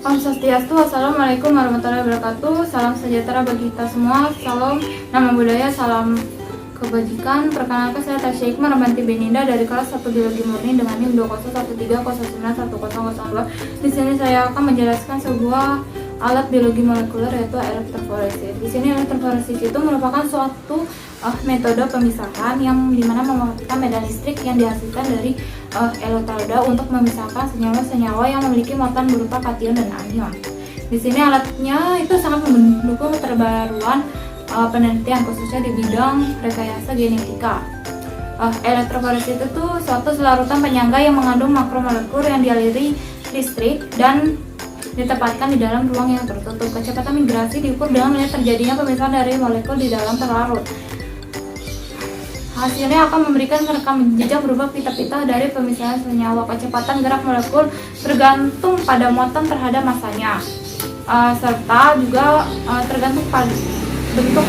Om Swastiastu, Assalamualaikum warahmatullahi wabarakatuh. Salam sejahtera bagi kita semua. Salam nama budaya, salam kebajikan. Perkenalkan saya Tasya Hikmah Ramanti Beninda dari kelas 1 Biologi Murni dengan NIM 20130909102. Di sini saya akan menjelaskan sebuah alat biologi molekuler yaitu elektroforesis. Di sini elektroforesis itu merupakan suatu metode pemisahan yang dimana memanfaatkan medan listrik yang dihasilkan dari elektroda untuk memisahkan senyawa-senyawa yang memiliki muatan berupa kation dan anion. Di sini alatnya itu sangat mendukung keterbaruan penelitian khususnya di bidang rekayasa genetika. Elektroforesis itu suatu selarutan penyangga yang mengandung makromolekul yang dialiri listrik dan ditempatkan di dalam ruang yang tertutup. Kecepatan migrasi diukur dengan melihat terjadinya pemisahan dari molekul di dalam terlarut. Hasilnya akan memberikan rekam jejak berupa pita-pita dari pemisahan senyawa. Kecepatan gerak molekul tergantung pada muatan terhadap masanya, serta juga tergantung pada bentuk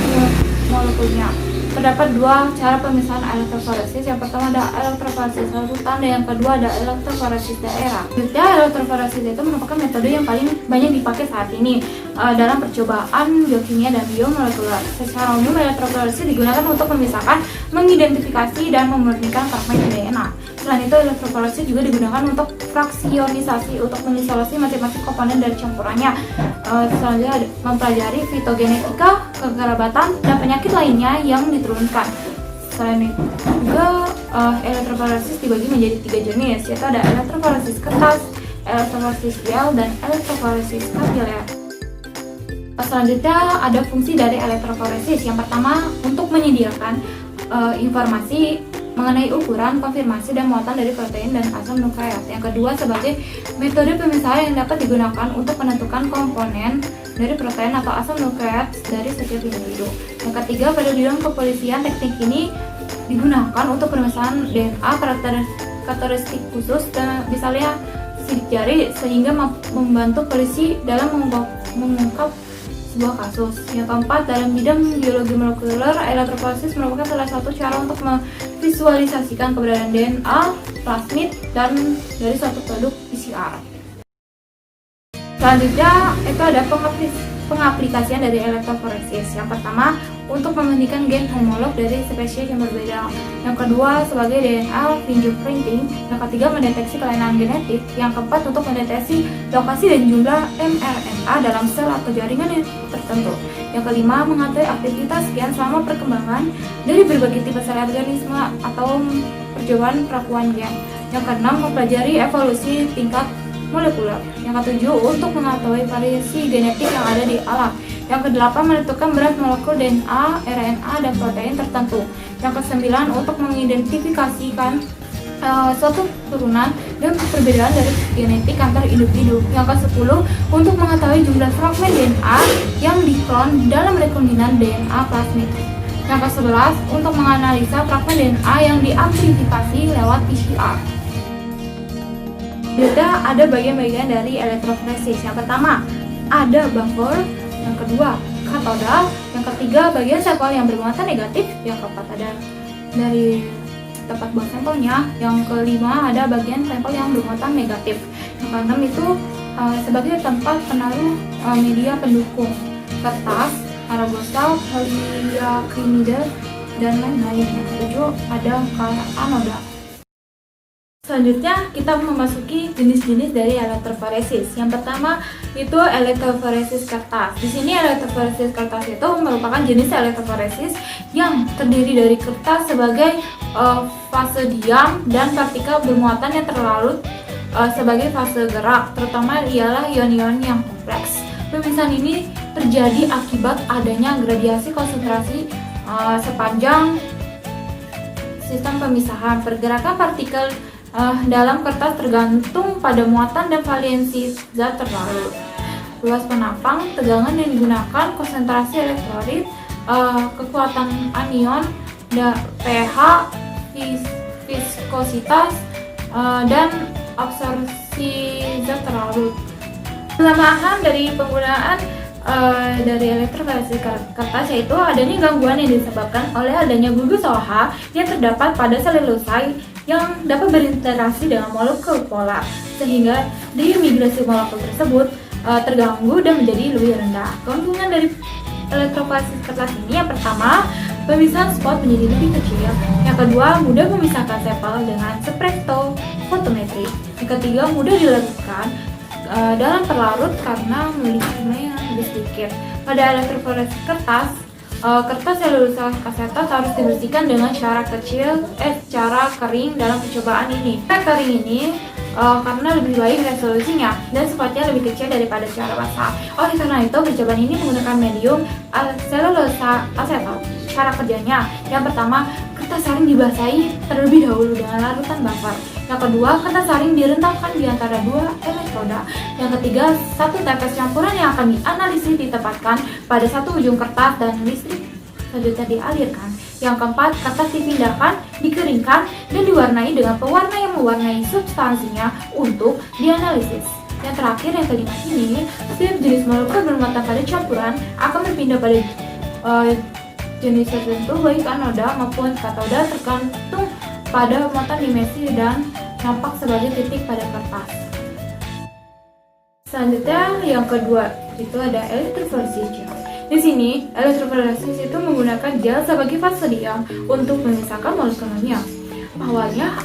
molekulnya. Terdapat dua cara pemisahan elektroforesis. Yang pertama ada elektroforesis larutan dan yang kedua ada elektroforesis daerah. Elektroforesis itu merupakan metode yang paling banyak dipakai saat ini dalam percobaan biokimia dan biomolekuler. Secara umum elektroforesis digunakan untuk memisahkan, mengidentifikasi dan memurnikan fragmen DNA. Selain itu elektroforesis juga digunakan untuk fraksionisasi untuk mengisolasi masing-masing komponen dari campurannya. Selanjutnya mempelajari fitogenetika, kekerabatan dan penyakit lainnya yang diturunkan. Selain itu juga elektroforesis dibagi menjadi 3 jenis, yaitu ada elektroforesis kertas, elektroforesis gel, dan elektroforesis kapiler. Selanjutnya ada fungsi dari elektroforesis. Yang pertama untuk menyediakan informasi mengenai ukuran, konfirmasi, dan muatan dari protein dan asam nukleat. Yang kedua sebagai metode pemisahan yang dapat digunakan untuk menentukan komponen dari protein atau asam nukleat dari setiap individu. Yang ketiga pada bidang kepolisian, teknik ini digunakan untuk pemisahan DNA karakteristik khusus dan misalnya sidik jari sehingga membantu polisi dalam mengungkap sebuah kasus. Yang keempat, dalam bidang biologi molekuler, elektroforesis merupakan salah satu cara untuk memvisualisasikan keberadaan DNA, plasmid, dan dari suatu produk PCR. Selanjutnya, itu ada pengaplikasian dari elektroforesis. Yang pertama, untuk membandingkan gen homolog dari spesies yang berbeda. Yang kedua, sebagai DNA fingerprinting. Yang ketiga, mendeteksi kelainan genetik. Yang keempat, untuk mendeteksi lokasi dan jumlah mRNA dalam sel atau jaringan yang tertentu. Yang kelima, mengetahui aktivitas gen selama perkembangan dari berbagai tipe sel organisme atau percobaan perakuan gen. Yang keenam, mempelajari evolusi tingkat molekuler. Yang ketujuh, untuk mengetahui variasi genetik yang ada di alam. Yang kedelapan, menentukan berat molekul DNA, RNA, dan protein tertentu. Yang kesembilan, untuk mengidentifikasikan suatu turunan dan perbedaan dari genetik antar individu. Yang ke-10, untuk mengetahui jumlah fragmen DNA yang diklon dalam rekombinan DNA plasmid. Yang ke-11, untuk menganalisa fragmen DNA yang diamplifikasi lewat PCR. Ada bagian-bagian dari elektroforesis. Yang pertama, ada buffer. Yang kedua, katoda. Yang ketiga, bagian sampel yang bermuatan negatif. Yang keempat, ada dari tempat buang sampelnya. Yang kelima, ada bagian sampel yang bermuatan negatif. Yang keenam itu sebagai tempat penaruh media pendukung, kertas, arabosal, polyacrylide, dan lain-lain. Yang ketujuh, ada anoda. Selanjutnya kita memasuki jenis-jenis dari elektroforesis. Yang pertama itu elektroforesis kertas. Di sini elektroforesis kertas itu merupakan jenis elektroforesis yang terdiri dari kertas sebagai fase diam dan partikel bermuatan yang terlarut sebagai fase gerak. Terutama ialah ion-ion yang kompleks. Pemisahan ini terjadi akibat adanya gradiasi konsentrasi sepanjang sistem pemisahan. Pergerakan partikel dalam kertas tergantung pada muatan dan valensi zat terlarut. Luas penapang, tegangan yang digunakan, konsentrasi elektrolit, kekuatan anion, pH, viskositas, dan absorpsi zat terlarut. Kelemahan dari penggunaan dari elektroforesis kertas yaitu adanya gangguan yang disebabkan oleh adanya gugus OH yang terdapat pada selulosa yang dapat berinteraksi dengan molekul polar, sehingga dari migrasi molekul tersebut terganggu dan menjadi lebih rendah. Keuntungan dari elektroforesis kertas ini yang pertama, pemisahan spot menjadi lebih kecil. Yang kedua, mudah memisahkan sampel dengan spektrofotometri. Yang ketiga, mudah dilakukan dalam terlarut karena memilikinya yang lebih sedikit. Pada elektroforesis kertas, kertas selulosa asetat harus dibersihkan dengan cara kering dalam percobaan ini. Cara kering ini karena lebih baik resolusinya dan sifatnya lebih kecil daripada cara basah. Oleh karena itu, percobaan ini menggunakan medium selulosa asetat. Cara kerjanya, yang pertama, kertas saring dibasahi terlebih dahulu dengan larutan buffer. Yang kedua, kertas saring direntangkan di antara dua elektroda. Yang ketiga, satu tetes campuran yang akan dianalisis ditempatkan pada satu ujung kertas dan listrik selanjutnya dialirkan. Yang keempat, kertas dipindahkan, dikeringkan, dan diwarnai dengan pewarna yang mewarnai substansinya untuk dianalisis. Yang terakhir, yang kelima ini, setiap jenis molekul bermuatan pada campuran akan berpindah pada jenis tertentu baik anoda maupun katoda tergantung pada muatan dimensi dan nampak sebagai titik pada kertas. Selanjutnya yang kedua itu ada elektroforesis gel. Di sini elektroforesis itu menggunakan gel sebagai fasedium untuk memisahkan molekul-molekul. Awalnya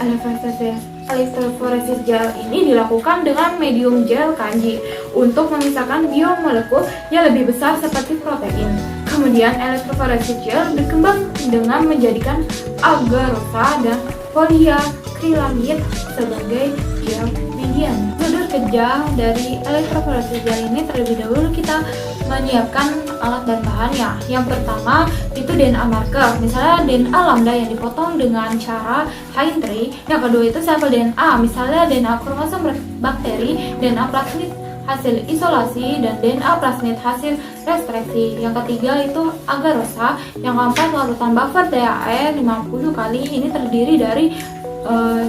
elektroforesis gel ini dilakukan dengan medium gel kanji untuk memisahkan biomolekul yang lebih besar seperti protein. Kemudian elektroforesis gel berkembang dengan menjadikan agarosa dan polyakrilamid sebagai gel medium. Prosedur kerja dari elektroforesis gel ini terlebih dahulu kita menyiapkan alat dan bahannya. Yang pertama itu DNA marker, misalnya DNA lambda yang dipotong dengan cara high entry. Yang kedua itu sampel DNA, misalnya DNA kromosom bakteri, DNA plasmid hasil isolasi, dan DNA plasmid hasil restriksi. Yang ketiga itu agarosa. Yang keempat larutan buffer TAE 50 kali. Ini terdiri dari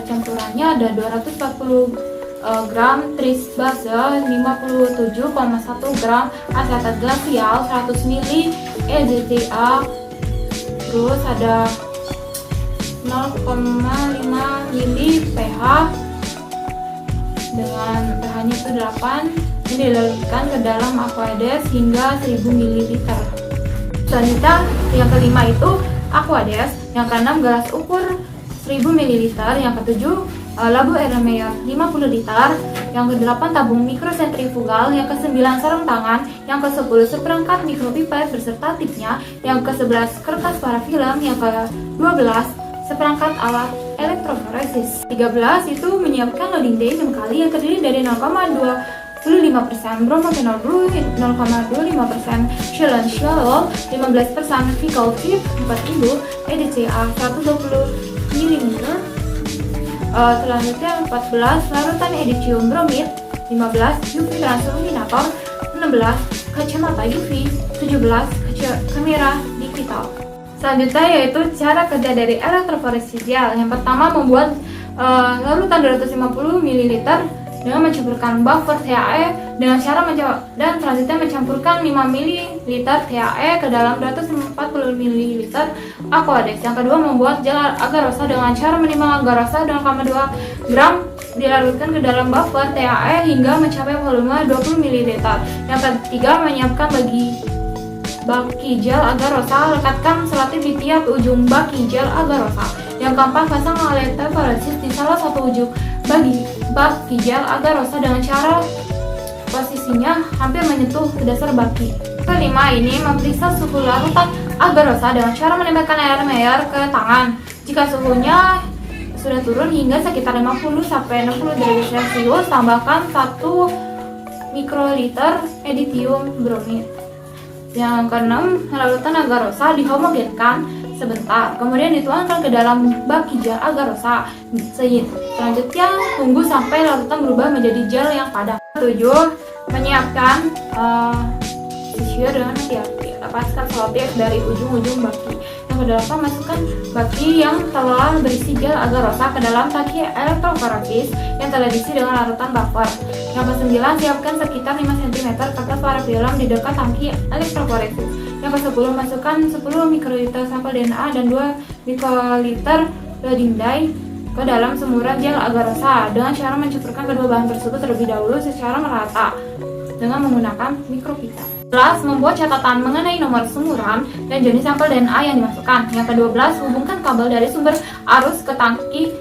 campurannya ada 240 gram tris base, 57,1 gram asetat glasial, 100 ml EDTA, terus ada 0,5 ml pH dengan pH-nya itu 8. Ini dilarutkan ke dalam Aquades hingga 1000 ml. Selanjutnya yang kelima itu Aquades, yang keenam gelas ukur 1000 ml, yang ketujuh labu Erlenmeyer 50 liter, yang ke-8 tabung mikrosentrifugal, yang ke-9 sarung tangan, yang ke-10 seperangkat mikropipet beserta tipnya, yang ke-11 kertas parafilm, yang ke-12 seperangkat alat elektroforesis. 13 itu menyiapkan loading day 6 kali yang terdiri dari 0,25% bromophenol blue, 0,25% silenziol, 15% Vical Tip 4000, EDCA 120 ml. Selanjutnya 14 larutan edicium bromid, 15 UV transluminator, 16 kacamata UV, 17 kamera digital. Selanjutnya yaitu cara kerja dari elektroforesis gel. Yang pertama membuat larutan 250 ml dengan mencampurkan buffer TAE dengan cara dan selanjutnya mencampurkan 5 ml TAE ke dalam 240 ml Aquades. Yang kedua membuat gel agarosa dengan cara menimbang agarosa 0,2 gram dilarutkan ke dalam buffer TAE hingga mencapai volume 20 ml. Yang ketiga menyiapkan baki gel agarosa, lekatkan selotip di tiap ujung baki gel agarosa. Yang keempat pasang elektroforesis di salah satu ujung baki gel agarosa dengan cara posisinya hampir menyentuh ke dasar baki. Kelima ini memeriksa suhu larutan agarosa dengan cara menembakkan air Meyer ke tangan. Jika suhunya sudah turun hingga sekitar 50-60 derajat Celcius, tambahkan 1 mikroliter edicium bromid. Yang keenam, larutan agarosa dihomogenkan sebentar, kemudian dituangkan ke dalam baki gel agarosa. Selanjutnya tunggu sampai larutan berubah menjadi gel yang padat. 7. Menyiapkan tisu dengan hati-hati, lepaskan selotip dari ujung-ujung baki. Yang ke-8, masukkan baki yang telah berisi gel agarosa ke dalam tangki elektroforesis yang telah diisi dengan larutan buffer. Yang ke-9, siapkan sekitar 5 cm kertas parafilm di dekat tangki elektroforesis. Yang ke-10, masukkan 10 mikroliter sampel DNA dan 2 mikroliter loading dye ke dalam semburan gel agar-agar dengan cara mencampurkan kedua bahan tersebut terlebih dahulu secara merata dengan menggunakan mikropita. 11. Membuat catatan mengenai nomor semburan dan jenis sampel DNA yang dimasukkan. Yang ke-12, hubungkan kabel dari sumber arus ke tangki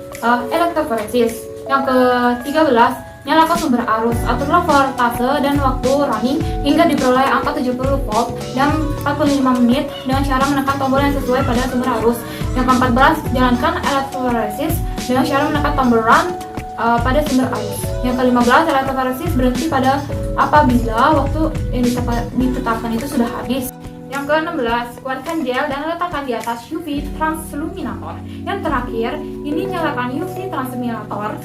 elektroforesis. Yang ke-13, nyalakan sumber arus, aturlah voltase dan waktu running hingga diperoleh angka 70 volt dan 45 menit dengan cara menekan tombol yang sesuai pada sumber arus. Yang ke-14, jalankan elektroforesis dengan cara menekan tombol run pada sumber arus. Yang ke-15, elektroforesis berhenti pada apabila waktu yang ditetapkan itu sudah habis. Yang ke-16, kuatkan gel dan letakkan di atas UV transluminator. Yang terakhir, ini nyalakan UV transluminator.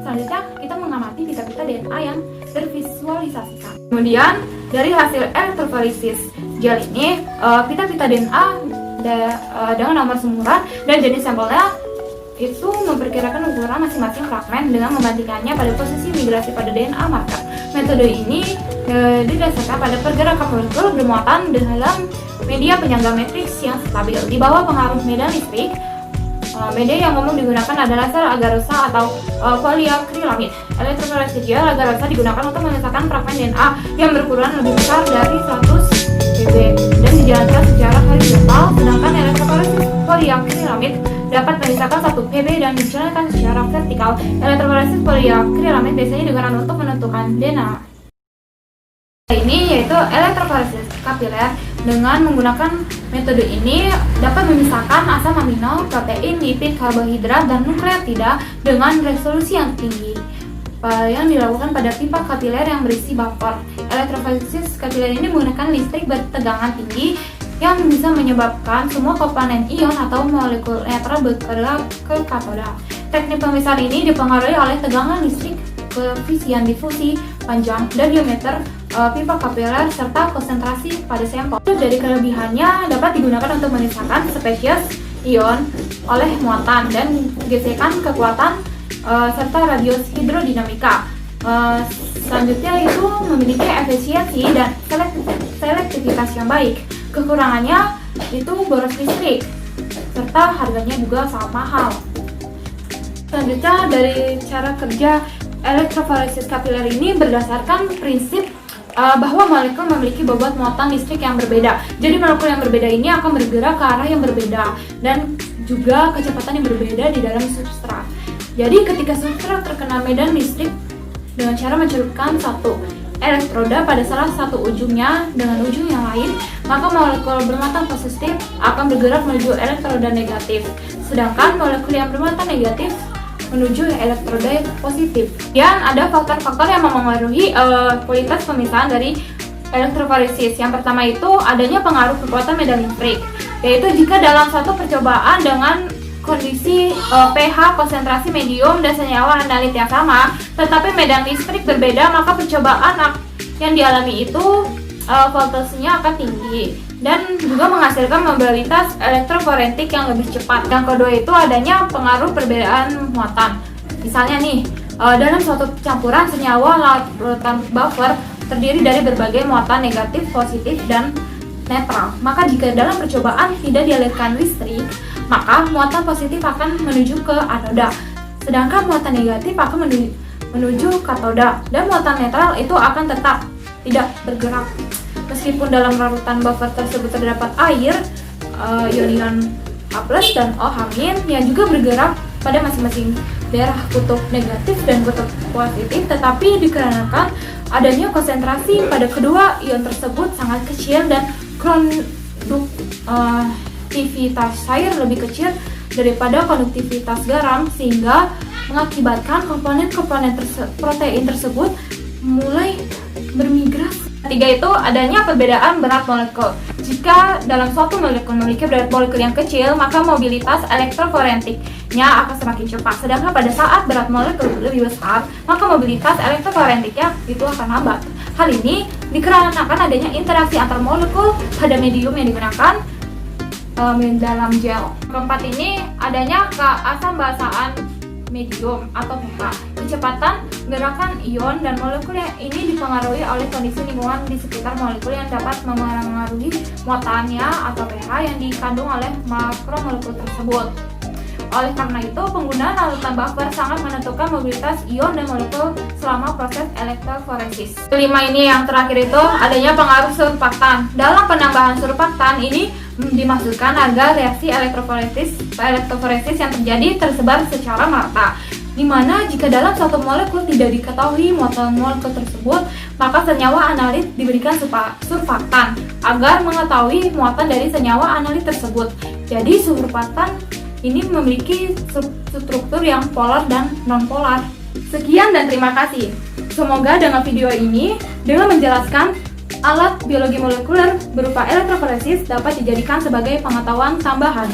Selanjutnya kita mengamati pita-pita DNA yang tervisualisasikan. Kemudian dari hasil elektroforesis gel ini, pita-pita DNA dengan nomor semburan dan jenis sampelnya itu memperkirakan ukuran masing-masing fragmen dengan membandingkannya pada posisi migrasi pada DNA marker. Metode ini didasarkan pada pergerakan molekul bermuatan dalam media penyangga matriks yang stabil. Di bawah pengaruh medan listrik, media yang umum digunakan adalah sel agar-agar atau polyakrilamid. Elektroforesis gel agar-agar digunakan untuk memisahkan fragmen DNA yang berukuran lebih besar dari 100 ppb dan dijalankan secara horizontal, sedangkan elektroforesis polyakrilamid dapat memisahkan 1 ppb dan dijalankan secara vertikal. Elektroforesis polyakrilamid biasanya digunakan untuk menentukan DNA. Ini yaitu elektroforesis kapiler. Dengan menggunakan metode ini dapat memisahkan asam amino, protein, lipid, karbohidrat, dan nukleotida dengan resolusi yang tinggi yang dilakukan pada pipa kapiler yang berisi buffer. Elektroforesis kapiler ini menggunakan listrik bertegangan tinggi yang bisa menyebabkan semua komponen ion atau molekul netral bergerak ke katoda. Teknik pemisahan ini dipengaruhi oleh tegangan listrik, koefisien difusi, panjang dan diameter pipa kapiler serta konsentrasi pada sampel. Dari kelebihannya dapat digunakan untuk memisahkan spesies ion oleh muatan dan gesekan kekuatan serta radius hidrodinamika. Selanjutnya itu memiliki efisiensi dan selektivitas yang baik. Kekurangannya itu boros listrik serta harganya juga sangat mahal. Selanjutnya dari cara kerja elektroforesis kapiler ini berdasarkan prinsip bahwa molekul memiliki bobot muatan listrik yang berbeda. Jadi molekul yang berbeda ini akan bergerak ke arah yang berbeda dan juga kecepatan yang berbeda di dalam substrat. Jadi ketika substrat terkena medan listrik dengan cara mencelupkan satu elektroda pada salah satu ujungnya dengan ujung yang lain, maka molekul bermuatan positif akan bergerak menuju elektroda negatif, sedangkan molekul yang bermuatan negatif menuju elektroda yang positif. Dan ada faktor-faktor yang mempengaruhi kualitas pemisahan dari elektroforesis. Yang pertama itu adanya pengaruh kekuatan medan listrik, yaitu jika dalam satu percobaan dengan kondisi pH, konsentrasi medium dan senyawa analit yang sama, tetapi medan listrik berbeda, maka percobaan yang dialami itu voltasenya akan tinggi dan juga menghasilkan mobilitas elektroforetik yang lebih cepat. Yang kedua itu adanya pengaruh perbedaan muatan. Misalnya nih, dalam suatu campuran senyawa larutan buffer terdiri dari berbagai muatan negatif, positif, dan netral. Maka jika dalam percobaan tidak dialirkan listrik, maka muatan positif akan menuju ke anoda, sedangkan muatan negatif akan menuju katoda, dan muatan netral itu akan tetap tidak bergerak. Meskipun dalam larutan buffer tersebut terdapat air, ion A+ dan OH- yang juga bergerak pada masing-masing daerah kutub negatif dan kutub positif, tetapi dikarenakan adanya konsentrasi pada kedua ion tersebut sangat kecil dan konduktivitas air lebih kecil daripada konduktivitas garam, sehingga mengakibatkan komponen-komponen protein tersebut mulai bermigrasi. Ketiga itu adanya perbedaan berat molekul. Jika dalam suatu molekul memiliki berat molekul yang kecil, maka mobilitas elektroforetiknya akan semakin cepat. Sedangkan pada saat berat molekul lebih besar, maka mobilitas elektroforetiknya itu akan lambat. Hal ini dikarenakan adanya interaksi antar molekul pada medium yang digunakan dalam gel. Keempat ini adanya keasam basaan medium atau pH. Kecepatan gerakan ion dan molekul yang ini dipengaruhi oleh kondisi lingkungan di sekitar molekul yang dapat mempengaruhi muatannya atau pH yang dikandung oleh makromolekul tersebut. Oleh karena itu, penggunaan larutan buffer sangat menentukan mobilitas ion dan molekul selama proses elektroforesis. Kelima ini yang terakhir itu adanya pengaruh surfaktan. Dalam penambahan surfaktan ini dimaksudkan agar reaksi elektroforesis yang terjadi tersebar secara merata. Dimana jika dalam satu molekul tidak diketahui muatan molekul tersebut, maka senyawa analit diberikan surfaktan agar mengetahui muatan dari senyawa analit tersebut. Jadi surfaktan ini memiliki struktur yang polar dan non-polar. Sekian dan terima kasih. Semoga dengan video ini, dengan menjelaskan alat biologi molekuler berupa elektroforesis dapat dijadikan sebagai pengetahuan tambahan.